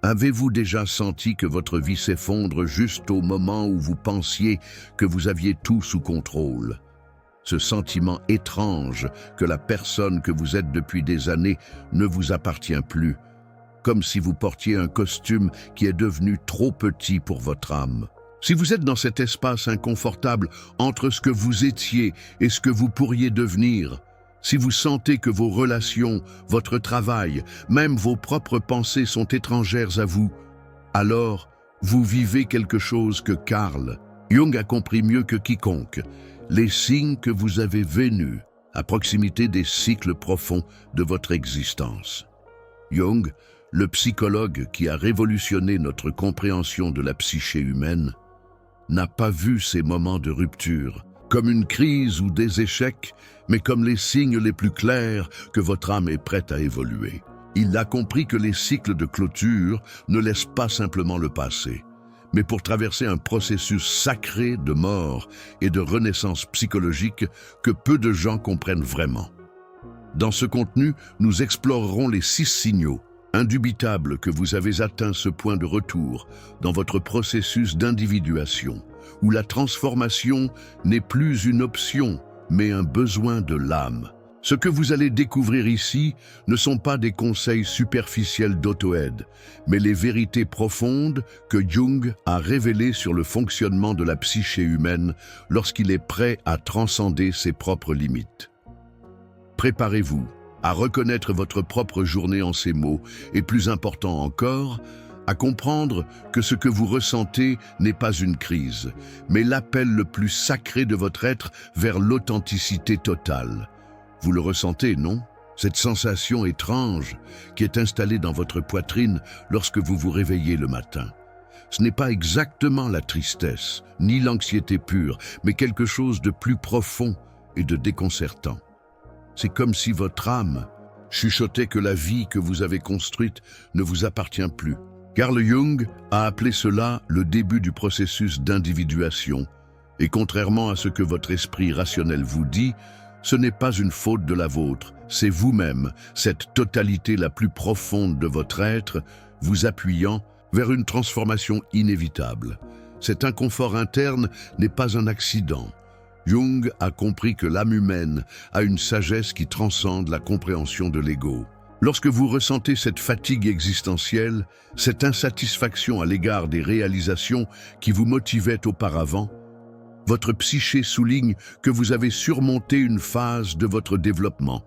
Avez-vous déjà senti que votre vie s'effondre juste au moment où vous pensiez que vous aviez tout sous contrôle? Ce sentiment étrange que la personne que vous êtes depuis des années ne vous appartient plus, comme si vous portiez un costume qui est devenu trop petit pour votre âme. Si vous êtes dans cet espace inconfortable entre ce que vous étiez et ce que vous pourriez devenir, si vous sentez que vos relations, votre travail, même vos propres pensées sont étrangères à vous, alors vous vivez quelque chose que Carl Jung a compris mieux que quiconque, les signes que vous avez venus à proximité des cycles profonds de votre existence. Jung, le psychologue qui a révolutionné notre compréhension de la psyché humaine, n'a pas vu ces moments de rupture comme une crise ou des échecs, mais comme les signes les plus clairs que votre âme est prête à évoluer. Il a compris que les cycles de clôture ne laissent pas simplement le passé, mais pour traverser un processus sacré de mort et de renaissance psychologique que peu de gens comprennent vraiment. Dans ce contenu, nous explorerons les 6 signaux indubitables que vous avez atteint ce point de retour dans votre processus d'individuation, où la transformation n'est plus une option, mais un besoin de l'âme. Ce que vous allez découvrir ici ne sont pas des conseils superficiels d'auto-aide, mais les vérités profondes que Jung a révélées sur le fonctionnement de la psyché humaine lorsqu'il est prêt à transcender ses propres limites. Préparez-vous à reconnaître votre propre journée en ces mots, et plus important encore, à comprendre que ce que vous ressentez n'est pas une crise, mais l'appel le plus sacré de votre être vers l'authenticité totale. Vous le ressentez, non? Cette sensation étrange qui est installée dans votre poitrine lorsque vous vous réveillez le matin. Ce n'est pas exactement la tristesse, ni l'anxiété pure, mais quelque chose de plus profond et de déconcertant. C'est comme si votre âme chuchotait que la vie que vous avez construite ne vous appartient plus. Carl Jung a appelé cela le début du processus d'individuation, et contrairement à ce que votre esprit rationnel vous dit, ce n'est pas une faute de la vôtre, c'est vous-même, cette totalité la plus profonde de votre être, vous appuyant vers une transformation inévitable. Cet inconfort interne n'est pas un accident. Jung a compris que l'âme humaine a une sagesse qui transcende la compréhension de l'ego. Lorsque vous ressentez cette fatigue existentielle, cette insatisfaction à l'égard des réalisations qui vous motivaient auparavant, votre psyché souligne que vous avez surmonté une phase de votre développement.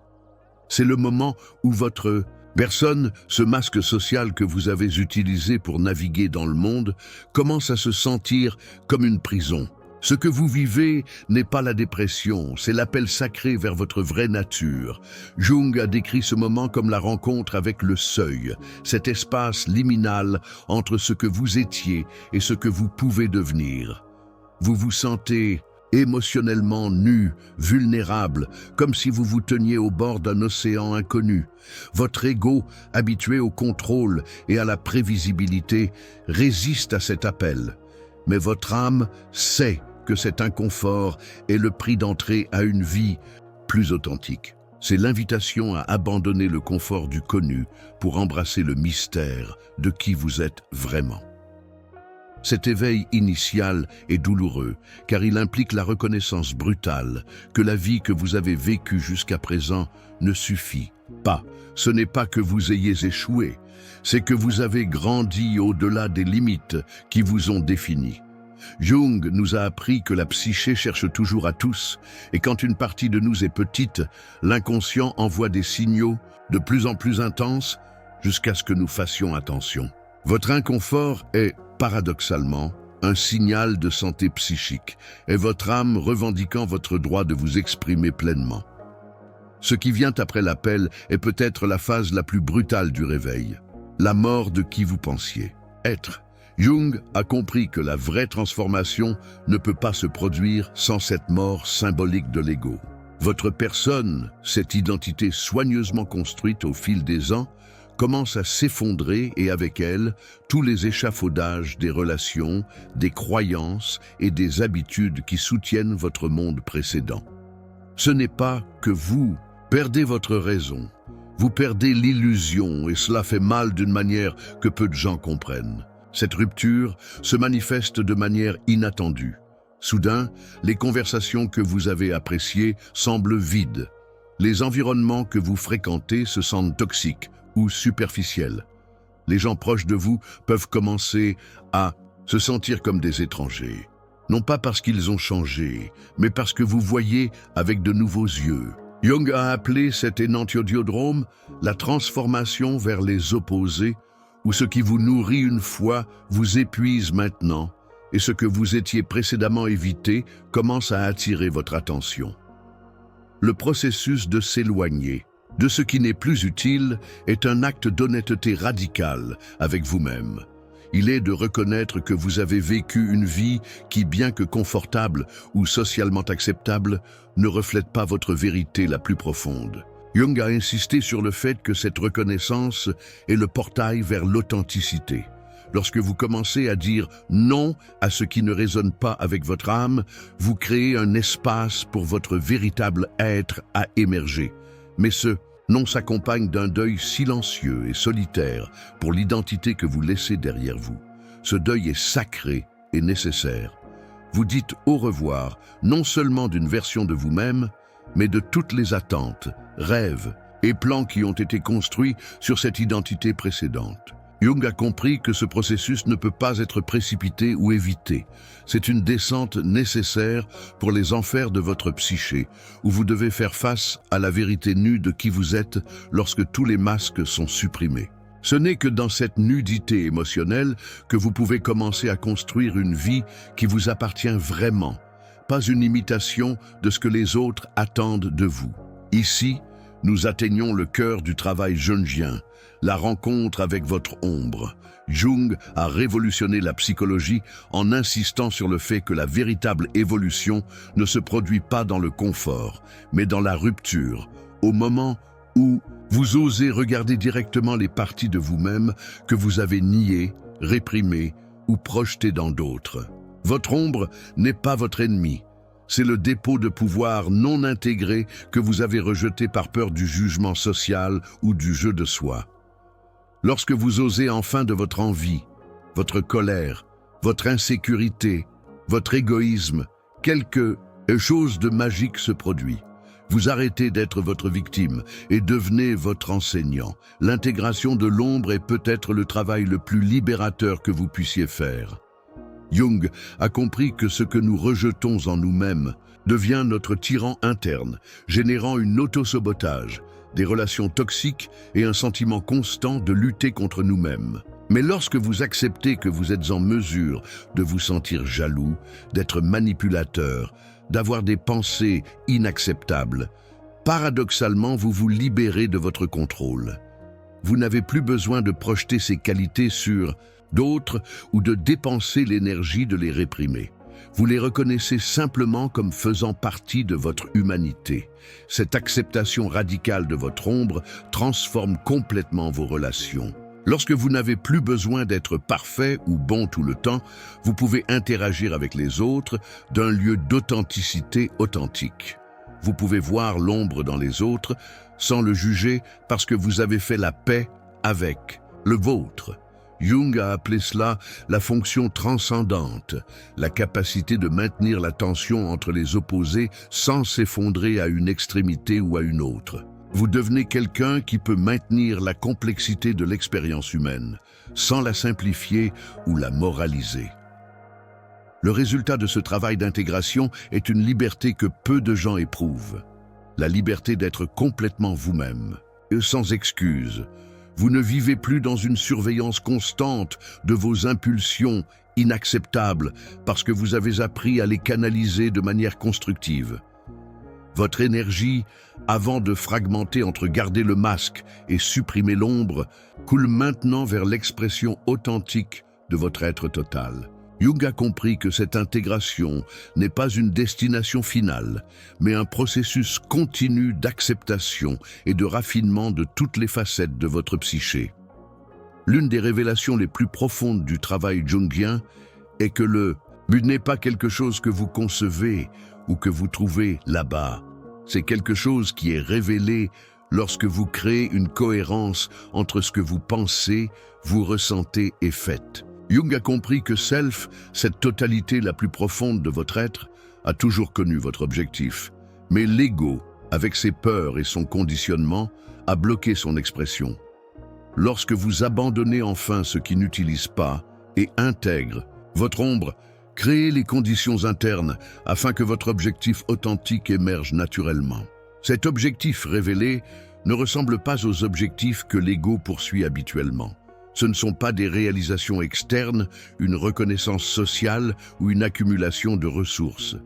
C'est le moment où votre personne, ce masque social que vous avez utilisé pour naviguer dans le monde, commence à se sentir comme une prison. Ce que vous vivez n'est pas la dépression, c'est l'appel sacré vers votre vraie nature. Jung a décrit ce moment comme la rencontre avec le seuil, cet espace liminal entre ce que vous étiez et ce que vous pouvez devenir. Vous vous sentez émotionnellement nu, vulnérable, comme si vous vous teniez au bord d'un océan inconnu. Votre ego, habitué au contrôle et à la prévisibilité, résiste à cet appel. Mais votre âme sait que cet inconfort est le prix d'entrée à une vie plus authentique. C'est l'invitation à abandonner le confort du connu pour embrasser le mystère de qui vous êtes vraiment. Cet éveil initial est douloureux, car il implique la reconnaissance brutale que la vie que vous avez vécue jusqu'à présent ne suffit pas. Ce n'est pas que vous ayez échoué, c'est que vous avez grandi au-delà des limites qui vous ont défini. Jung nous a appris que la psyché cherche toujours à tous, et quand une partie de nous est petite, l'inconscient envoie des signaux de plus en plus intenses jusqu'à ce que nous fassions attention. Votre inconfort est, paradoxalement, un signal de santé psychique, et votre âme revendiquant votre droit de vous exprimer pleinement. Ce qui vient après l'appel est peut-être la phase la plus brutale du réveil, la mort de qui vous pensiez être. Jung a compris que la vraie transformation ne peut pas se produire sans cette mort symbolique de l'ego. Votre personne, cette identité soigneusement construite au fil des ans, commence à s'effondrer et avec elle, tous les échafaudages des relations, des croyances et des habitudes qui soutiennent votre monde précédent. Ce n'est pas que vous perdez votre raison, Vous perdez l'illusion et cela fait mal d'une manière que peu de gens comprennent. Cette rupture se manifeste de manière inattendue. Soudain, les conversations que vous avez appréciées semblent vides. Les environnements que vous fréquentez se sentent toxiques ou superficiels. Les gens proches de vous peuvent commencer à se sentir comme des étrangers. Non pas parce qu'ils ont changé, mais parce que vous voyez avec de nouveaux yeux. Jung a appelé cet énantiodiodrome la transformation vers les opposés, où ce qui vous nourrit une fois vous épuise maintenant, et ce que vous étiez précédemment évité commence à attirer votre attention. Le processus de s'éloigner de ce qui n'est plus utile est un acte d'honnêteté radicale avec vous-même. Il est de reconnaître que vous avez vécu une vie qui, bien que confortable ou socialement acceptable, ne reflète pas votre vérité la plus profonde. Jung a insisté sur le fait que cette reconnaissance est le portail vers l'authenticité. Lorsque vous commencez à dire non à ce qui ne résonne pas avec votre âme, vous créez un espace pour votre véritable être à émerger. Mais ce non s'accompagne d'un deuil silencieux et solitaire pour l'identité que vous laissez derrière vous. Ce deuil est sacré et nécessaire. Vous dites au revoir non seulement d'une version de vous-même, mais de toutes les attentes, rêves et plans qui ont été construits sur cette identité précédente. Jung a compris que ce processus ne peut pas être précipité ou évité. C'est une descente nécessaire pour les enfers de votre psyché, où vous devez faire face à la vérité nue de qui vous êtes lorsque tous les masques sont supprimés. Ce n'est que dans cette nudité émotionnelle que vous pouvez commencer à construire une vie qui vous appartient vraiment, pas une imitation de ce que les autres attendent de vous. Ici, nous atteignons le cœur du travail jungien, la rencontre avec votre ombre. Jung a révolutionné la psychologie en insistant sur le fait que la véritable évolution ne se produit pas dans le confort, mais dans la rupture, au moment où vous osez regarder directement les parties de vous-même que vous avez niées, réprimées ou projetées dans d'autres. Votre ombre n'est pas votre ennemi. C'est le dépôt de pouvoir non intégré que vous avez rejeté par peur du jugement social ou du jeu de soi. Lorsque vous osez enfin de votre envie, votre colère, votre insécurité, votre égoïsme, quelque chose de magique se produit. Vous arrêtez d'être votre victime et devenez votre enseignant. L'intégration de l'ombre est peut-être le travail le plus libérateur que vous puissiez faire. Jung a compris que ce que nous rejetons en nous-mêmes devient notre tyran interne, générant une autosabotage, des relations toxiques et un sentiment constant de lutter contre nous-mêmes. Mais lorsque vous acceptez que vous êtes en mesure de vous sentir jaloux, d'être manipulateur, d'avoir des pensées inacceptables, paradoxalement, vous vous libérez de votre contrôle. Vous n'avez plus besoin de projeter ces qualités sur d'autres ou de dépenser l'énergie de les réprimer. Vous les reconnaissez simplement comme faisant partie de votre humanité. Cette acceptation radicale de votre ombre transforme complètement vos relations. Lorsque vous n'avez plus besoin d'être parfait ou bon tout le temps, vous pouvez interagir avec les autres d'un lieu d'authenticité authentique. Vous pouvez voir l'ombre dans les autres sans le juger parce que vous avez fait la paix avec le vôtre. Jung a appelé cela la fonction transcendante, la capacité de maintenir la tension entre les opposés sans s'effondrer à une extrémité ou à une autre. Vous devenez quelqu'un qui peut maintenir la complexité de l'expérience humaine, sans la simplifier ou la moraliser. Le résultat de ce travail d'intégration est une liberté que peu de gens éprouvent. La liberté d'être complètement vous-même, et sans excuse. Vous ne vivez plus dans une surveillance constante de vos impulsions inacceptables parce que vous avez appris à les canaliser de manière constructive. Votre énergie, avant de fragmenter entre garder le masque et supprimer l'ombre, coule maintenant vers l'expression authentique de votre être total. Jung a compris que cette intégration n'est pas une destination finale, mais un processus continu d'acceptation et de raffinement de toutes les facettes de votre psyché. L'une des révélations les plus profondes du travail jungien est que le but n'est pas quelque chose que vous concevez ou que vous trouvez là-bas. C'est quelque chose qui est révélé lorsque vous créez une cohérence entre ce que vous pensez, vous ressentez et faites. Jung a compris que Self, cette totalité la plus profonde de votre être, a toujours connu votre objectif. Mais l'ego, avec ses peurs et son conditionnement, a bloqué son expression. Lorsque vous abandonnez enfin ce qui n'utilise pas et intègre votre ombre, créez les conditions internes afin que votre objectif authentique émerge naturellement. Cet objectif révélé ne ressemble pas aux objectifs que l'ego poursuit habituellement. Ce ne sont pas des réalisations externes, une reconnaissance sociale ou une accumulation de ressources.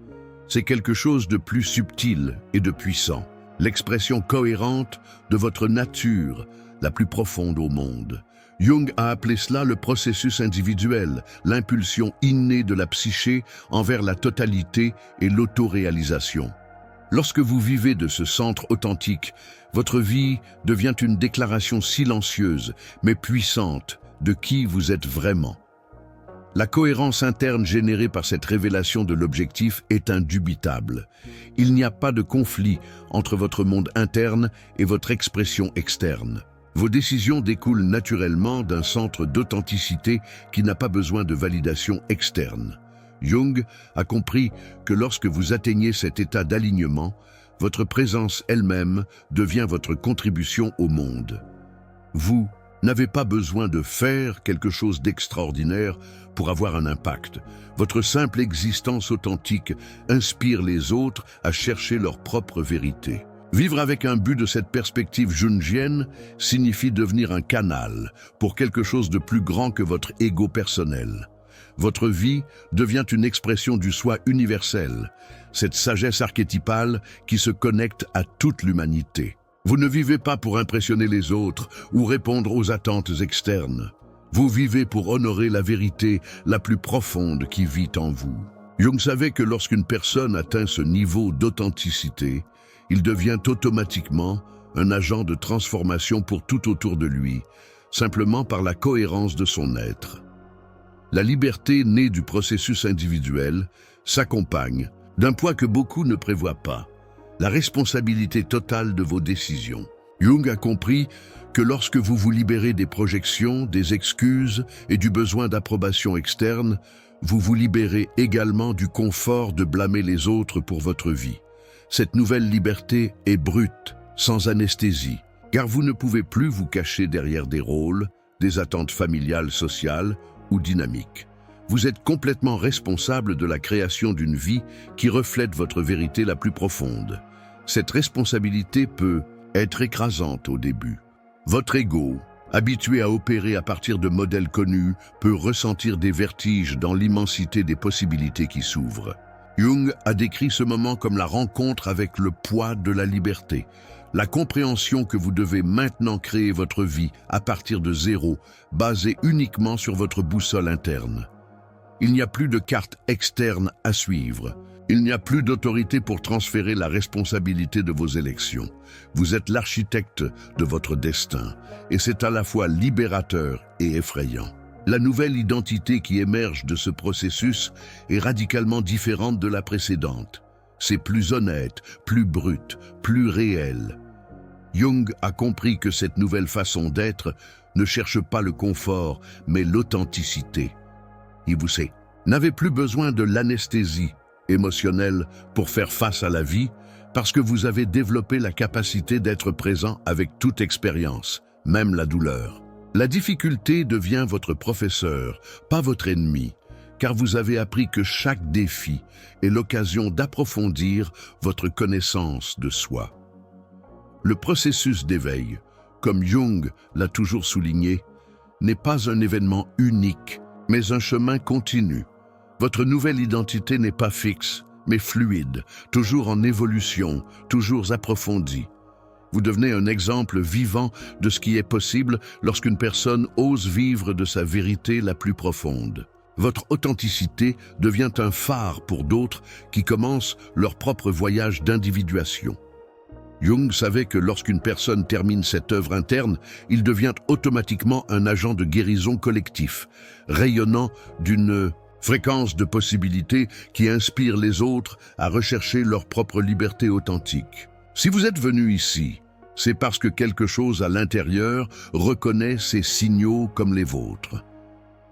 C'est quelque chose de plus subtil et de puissant, l'expression cohérente de votre nature la plus profonde au monde. Jung a appelé cela le processus individuel, l'impulsion innée de la psyché envers la totalité et l'autoréalisation. Lorsque vous vivez de ce centre authentique, votre vie devient une déclaration silencieuse mais puissante de qui vous êtes vraiment. La cohérence interne générée par cette révélation de l'objectif est indubitable. Il n'y a pas de conflit entre votre monde interne et votre expression externe. Vos décisions découlent naturellement d'un centre d'authenticité qui n'a pas besoin de validation externe. Jung a compris que lorsque vous atteignez cet état d'alignement, votre présence elle-même devient votre contribution au monde. Vous n'avez pas besoin de faire quelque chose d'extraordinaire pour avoir un impact. Votre simple existence authentique inspire les autres à chercher leur propre vérité. Vivre avec un but de cette perspective jungienne signifie devenir un canal pour quelque chose de plus grand que votre ego personnel. Votre vie devient une expression du soi universel, cette sagesse archétypale qui se connecte à toute l'humanité. Vous ne vivez pas pour impressionner les autres ou répondre aux attentes externes. Vous vivez pour honorer la vérité la plus profonde qui vit en vous. Jung savait que lorsqu'une personne atteint ce niveau d'authenticité, il devient automatiquement un agent de transformation pour tout autour de lui, simplement par la cohérence de son être. La liberté née du processus individuel s'accompagne d'un poids que beaucoup ne prévoient pas, la responsabilité totale de vos décisions. Jung a compris que lorsque vous vous libérez des projections, des excuses et du besoin d'approbation externe, vous vous libérez également du confort de blâmer les autres pour votre vie. Cette nouvelle liberté est brute, sans anesthésie, car vous ne pouvez plus vous cacher derrière des rôles, des attentes familiales, sociales ou dynamiques. Vous êtes complètement responsable de la création d'une vie qui reflète votre vérité la plus profonde. Cette responsabilité peut être écrasante au début. Votre ego, habitué à opérer à partir de modèles connus, peut ressentir des vertiges dans l'immensité des possibilités qui s'ouvrent. Jung a décrit ce moment comme la rencontre avec le poids de la liberté, la compréhension que vous devez maintenant créer votre vie à partir de zéro, basée uniquement sur votre boussole interne. Il n'y a plus de carte externe à suivre. Il n'y a plus d'autorité pour transférer la responsabilité de vos élections. Vous êtes l'architecte de votre destin, et c'est à la fois libérateur et effrayant. La nouvelle identité qui émerge de ce processus est radicalement différente de la précédente. C'est plus honnête, plus brut, plus réel. Jung a compris que cette nouvelle façon d'être ne cherche pas le confort, mais l'authenticité. Et vous n'avez plus besoin de l'anesthésie émotionnelle pour faire face à la vie, parce que vous avez développé la capacité d'être présent avec toute expérience, même la douleur. La difficulté devient votre professeur, pas votre ennemi, car vous avez appris que chaque défi est l'occasion d'approfondir votre connaissance de soi. Le processus d'éveil, comme Jung l'a toujours souligné, n'est pas un événement unique, mais un chemin continu. Votre nouvelle identité n'est pas fixe, mais fluide, toujours en évolution, toujours approfondie. Vous devenez un exemple vivant de ce qui est possible lorsqu'une personne ose vivre de sa vérité la plus profonde. Votre authenticité devient un phare pour d'autres qui commencent leur propre voyage d'individuation. Jung savait que lorsqu'une personne termine cette œuvre interne, il devient automatiquement un agent de guérison collectif, rayonnant d'une fréquence de possibilités qui inspire les autres à rechercher leur propre liberté authentique. Si vous êtes venu ici c'est parce que quelque chose à l'intérieur reconnaît ces signaux comme les vôtres.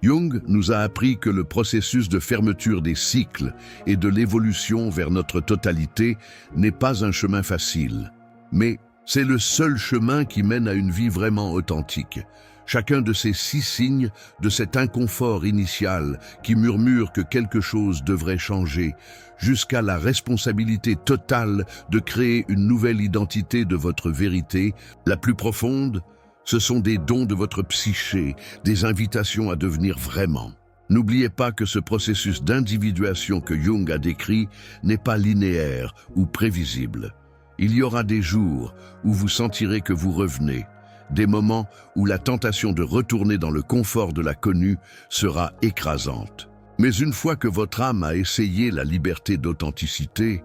Jung nous a appris que le processus de fermeture des cycles et de l'évolution vers notre totalité n'est pas un chemin facile, mais c'est le seul chemin qui mène à une vie vraiment authentique. Chacun de ces 6 signes, de cet inconfort initial qui murmure que quelque chose devrait changer, jusqu'à la responsabilité totale de créer une nouvelle identité de votre vérité, la plus profonde, ce sont des dons de votre psyché, des invitations à devenir vraiment. N'oubliez pas que ce processus d'individuation que Jung a décrit n'est pas linéaire ou prévisible. Il y aura des jours où vous sentirez que vous revenez, des moments où la tentation de retourner dans le confort de la connue sera écrasante. Mais une fois que votre âme a essayé la liberté d'authenticité,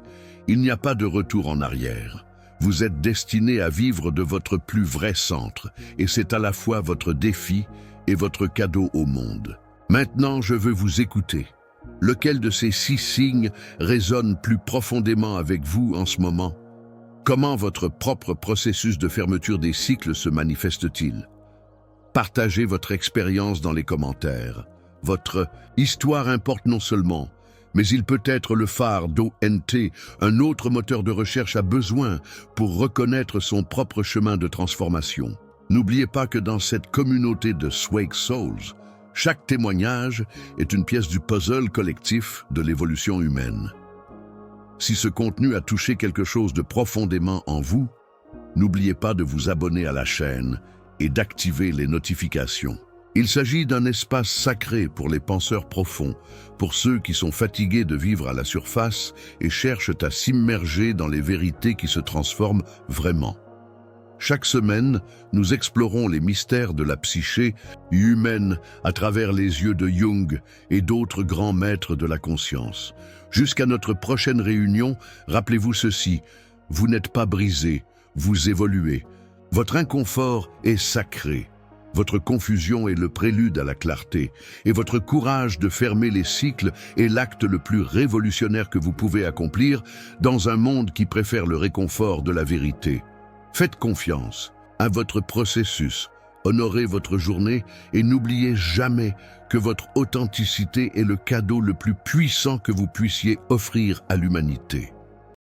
il n'y a pas de retour en arrière. Vous êtes destiné à vivre de votre plus vrai centre, et c'est à la fois votre défi et votre cadeau au monde. Maintenant, je veux vous écouter. Lequel de ces 6 signes résonne plus profondément avec vous en ce moment? Comment votre propre processus de fermeture des cycles se manifeste-t-il? Partagez votre expérience dans les commentaires. Votre histoire importe non seulement, mais il peut être le phare d'ONT, un autre moteur de recherche a besoin pour reconnaître son propre chemin de transformation. N'oubliez pas que dans cette communauté de Swake Souls, chaque témoignage est une pièce du puzzle collectif de l'évolution humaine. Si ce contenu a touché quelque chose de profondément en vous, n'oubliez pas de vous abonner à la chaîne et d'activer les notifications. Il s'agit d'un espace sacré pour les penseurs profonds, pour ceux qui sont fatigués de vivre à la surface et cherchent à s'immerger dans les vérités qui se transforment vraiment. Chaque semaine, nous explorons les mystères de la psyché humaine à travers les yeux de Jung et d'autres grands maîtres de la conscience. Jusqu'à notre prochaine réunion, rappelez-vous ceci, vous n'êtes pas brisé, vous évoluez. Votre inconfort est sacré. Votre confusion est le prélude à la clarté, et votre courage de fermer les cycles est l'acte le plus révolutionnaire que vous pouvez accomplir dans un monde qui préfère le réconfort de la vérité. Faites confiance à votre processus, honorez votre journée et n'oubliez jamais que votre authenticité est le cadeau le plus puissant que vous puissiez offrir à l'humanité.